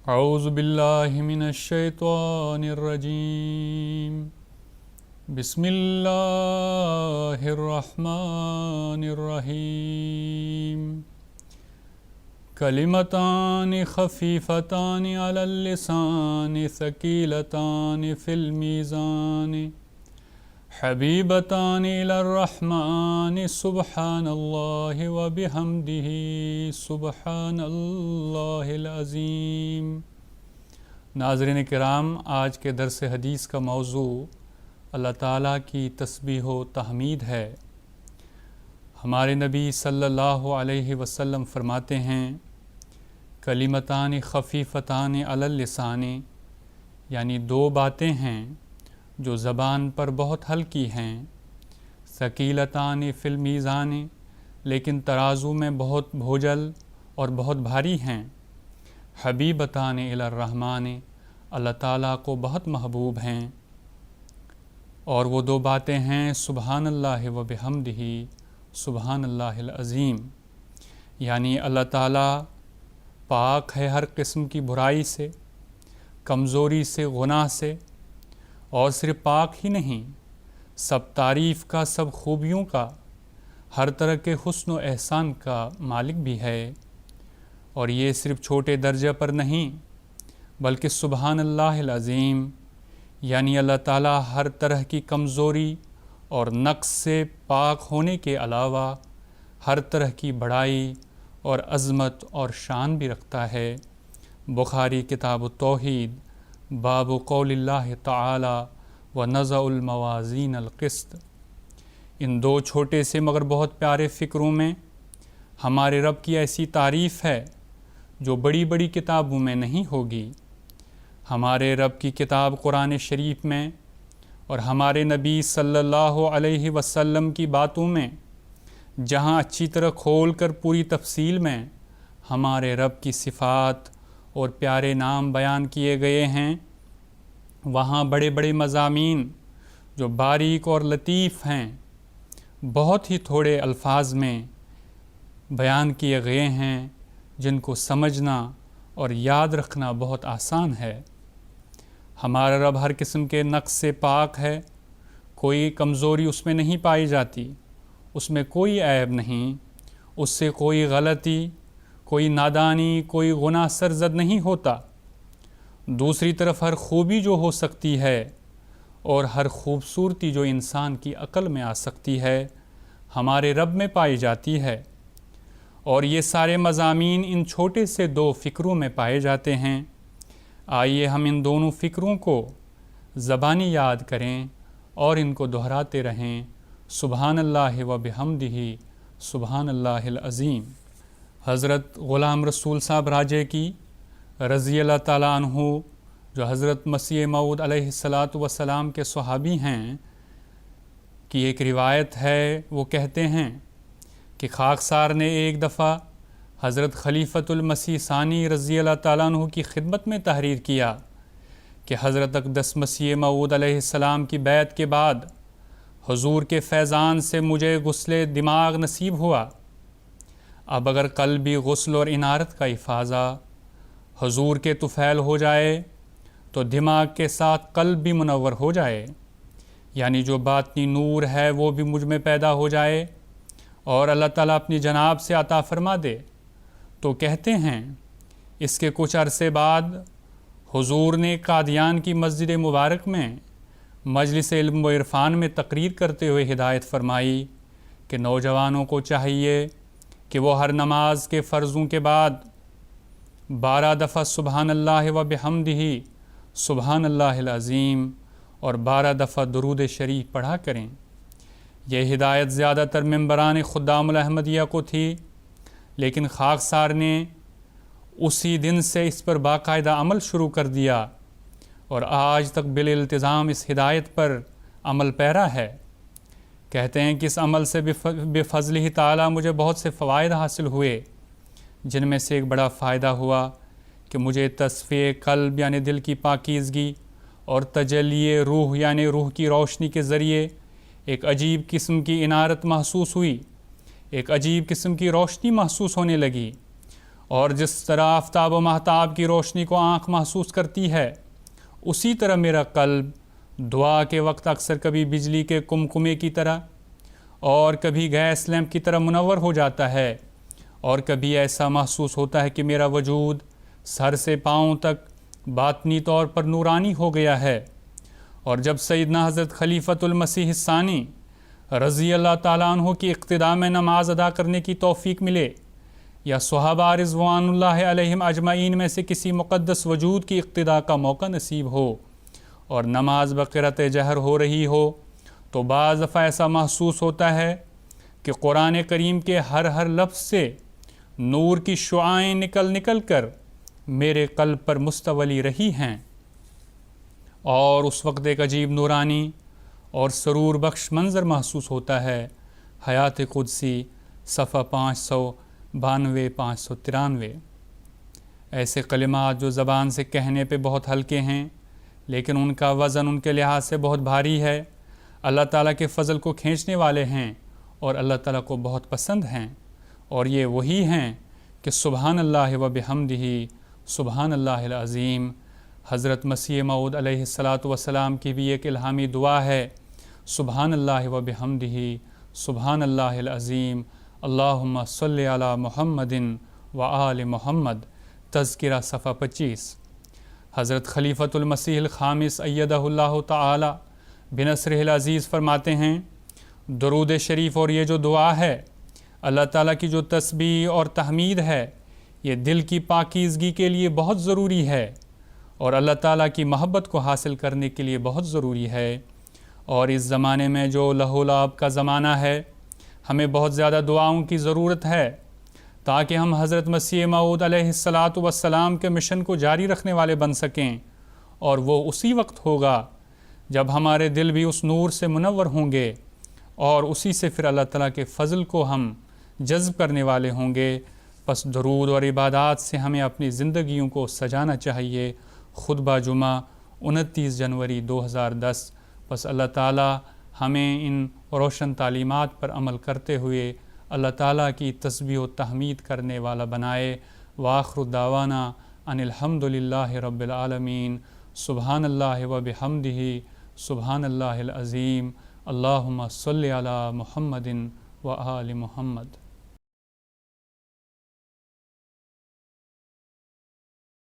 اعوذ باللہ من الشیطان الرجیم بسم اللہ الرحمن الرحیم کلمتان خفیفتان علی اللسان ثقیلتان فی المیزان حبیبتان الی الرحمن سبحان اللہ وبحمدہ سبحان اللہ العظیم۔ ناظرین کرام، آج کے درس حدیث کا موضوع اللہ تعالیٰ کی تسبیح و تحمید ہے۔ ہمارے نبی صلی اللہ علیہ وسلم فرماتے ہیں کلمتان خفیفتان علی اللسان، یعنی دو باتیں ہیں جو زبان پر بہت ہلکی ہیں، ثقیلتان فی المیزان، لیکن ترازو میں بہت بھوجل اور بہت بھاری ہیں، حبیبتان الی الرحمن، اللہ تعالیٰ کو بہت محبوب ہیں۔ اور وہ دو باتیں ہیں سبحان اللہ و بحمدہ سبحان اللہ العظیم، یعنی اللہ تعالیٰ پاک ہے ہر قسم کی برائی سے، کمزوری سے، گناہ سے، اور صرف پاک ہی نہیں، سب تعریف کا، سب خوبیوں کا، ہر طرح کے حسن و احسان کا مالک بھی ہے۔ اور یہ صرف چھوٹے درجہ پر نہیں بلکہ سبحان اللہ العظیم، یعنی اللہ تعالیٰ ہر طرح کی کمزوری اور نقص سے پاک ہونے کے علاوہ ہر طرح کی بڑائی اور عظمت اور شان بھی رکھتا ہے۔ بخاری کتاب التوحید، باب قول اللہ تعالی ونضع الموازین القسط۔ ان دو چھوٹے سے مگر بہت پیارے فکروں میں ہمارے رب کی ایسی تعریف ہے جو بڑی بڑی کتابوں میں نہیں ہوگی۔ ہمارے رب کی کتاب قرآن شریف میں اور ہمارے نبی صلی اللہ علیہ وسلم کی باتوں میں جہاں اچھی طرح کھول کر پوری تفصیل میں ہمارے رب کی صفات اور پیارے نام بیان کیے گئے ہیں، وہاں بڑے بڑے مضامین جو باریک اور لطیف ہیں بہت ہی تھوڑے الفاظ میں بیان کیے گئے ہیں، جن کو سمجھنا اور یاد رکھنا بہت آسان ہے۔ ہمارا رب ہر قسم کے نقص سے پاک ہے، کوئی کمزوری اس میں نہیں پائی جاتی، اس میں کوئی عیب نہیں، اس سے کوئی غلطی، کوئی نادانی، کوئی گناہ سرزد نہیں ہوتا۔ دوسری طرف ہر خوبی جو ہو سکتی ہے اور ہر خوبصورتی جو انسان کی عقل میں آ سکتی ہے ہمارے رب میں پائی جاتی ہے، اور یہ سارے مضامین ان چھوٹے سے دو فکروں میں پائے جاتے ہیں۔ آئیے ہم ان دونوں فکروں کو زبانی یاد کریں اور ان کو دہراتے رہیں۔ سبحان اللہ و بحمدہ سبحان اللہ العظیم۔ حضرت غلام رسول صاحب راجے کی رضی اللہ تعالیٰ عنہ، جو حضرت مسیح موعود علیہ السلام کے صحابی ہیں، کی ایک روایت ہے، وہ کہتے ہیں کہ خاکسار نے ایک دفعہ حضرت خلیفۃ المسیح ثانی رضی اللہ تعالیٰ عنہ کی خدمت میں تحریر کیا کہ حضرت اقدس مسیح موعود علیہ السلام کی بیعت کے بعد حضور کے فیضان سے مجھے غسل دماغ نصیب ہوا۔ اب اگر قلبی غسل اور انارت کا افاضہ حضور کے طفیل ہو جائے تو دماغ کے ساتھ قلب بھی منور ہو جائے، یعنی جو باطنی نور ہے وہ بھی مجھ میں پیدا ہو جائے اور اللہ تعالیٰ اپنی جناب سے عطا فرما دے۔ تو کہتے ہیں اس کے کچھ عرصے بعد حضور نے قادیان کی مسجد مبارک میں مجلس علم و عرفان میں تقریر کرتے ہوئے ہدایت فرمائی کہ نوجوانوں کو چاہیے کہ وہ ہر نماز کے فرضوں کے بعد 12 دفعہ سبحان اللہ و بحمدہ سبحان اللہ العظیم اور 12 دفعہ درود شریف پڑھا کریں۔ یہ ہدایت زیادہ تر ممبران خدام الاحمدیہ کو تھی، لیکن خاکسار نے اسی دن سے اس پر باقاعدہ عمل شروع کر دیا اور آج تک بالالتزام اس ہدایت پر عمل پیرا ہے۔ کہتے ہیں کہ اس عمل سے بفضلہ تعالیٰ مجھے بہت سے فوائد حاصل ہوئے، جن میں سے ایک بڑا فائدہ ہوا کہ مجھے تصفیہ قلب یعنی دل کی پاکیزگی اور تجلی روح یعنی روح کی روشنی کے ذریعے ایک عجیب قسم کی انارت محسوس ہوئی، ایک عجیب قسم کی روشنی محسوس ہونے لگی، اور جس طرح آفتاب و مہتاب کی روشنی کو آنکھ محسوس کرتی ہے، اسی طرح میرا قلب دعا کے وقت اکثر کبھی بجلی کے کمکمے کی طرح اور کبھی گیس لیمپ کی طرح منور ہو جاتا ہے، اور کبھی ایسا محسوس ہوتا ہے کہ میرا وجود سر سے پاؤں تک باطنی طور پر نورانی ہو گیا ہے۔ اور جب سیدنا حضرت خلیفۃ المسیح الثانی رضی اللہ تعالیٰ عنہ کی اقتداء میں نماز ادا کرنے کی توفیق ملے، یا صحابہ رضوان اللہ علیہم اجمعین میں سے کسی مقدس وجود کی اقتداء کا موقع نصیب ہو اور نماز بقرۃ جہر ہو رہی ہو، تو بعض دفعہ ایسا محسوس ہوتا ہے کہ قرآن کریم کے ہر لفظ سے نور کی شعاعیں نکل کر میرے قلب پر مستولی رہی ہیں، اور اس وقت ایک عجیب نورانی اور سرور بخش منظر محسوس ہوتا ہے۔ حیات قدسی صفحہ 592 593۔ ایسے کلمات جو زبان سے کہنے پہ بہت ہلکے ہیں لیکن ان کا وزن ان کے لحاظ سے بہت بھاری ہے، اللہ تعالیٰ کے فضل کو کھینچنے والے ہیں اور اللہ تعالیٰ کو بہت پسند ہیں، اور یہ وہی ہیں کہ سبحان اللہ و بحمدہ سبحان اللہ العظیم۔ حضرت مسیح موعود علیہ السلام کی بھی ایک الہامی دعا ہے، سبحان اللہ و بحمدہ سبحان اللہ العظیم، اللہم صلی علی محمد و آل محمد، تذکرہ صفحہ 25۔ حضرت خلیفۃ المسیح الخامس ایدہ اللہ تعالی بنصرہ العزیز فرماتے ہیں، درود شریف اور یہ جو دعا ہے، اللہ تعالیٰ کی جو تسبیح اور تحمید ہے، یہ دل کی پاکیزگی کے لیے بہت ضروری ہے اور اللہ تعالیٰ کی محبت کو حاصل کرنے کے لیے بہت ضروری ہے۔ اور اس زمانے میں جو لہو و لعب کا زمانہ ہے، ہمیں بہت زیادہ دعاؤں کی ضرورت ہے تاکہ ہم حضرت مسیح موعود علیہ السلام کے مشن کو جاری رکھنے والے بن سکیں، اور وہ اسی وقت ہوگا جب ہمارے دل بھی اس نور سے منور ہوں گے اور اسی سے پھر اللہ تعالیٰ کے فضل کو ہم جذب کرنے والے ہوں گے۔ پس درود اور عبادات سے ہمیں اپنی زندگیوں کو سجانا چاہیے۔ خطبہ جمعہ 29 جنوری 2010۔ پس اللہ تعالیٰ ہمیں ان روشن تعلیمات پر عمل کرتے ہوئے اللہ تعالیٰ کی تسبیح و تحمید کرنے والا بنائے۔ وآخر دعوانا ان الحمد للہ رب العالمین۔ سبحان اللہ و بحمدہ سبحان اللہ العظیم۔ اللہم صلی علی محمد و آل محمد۔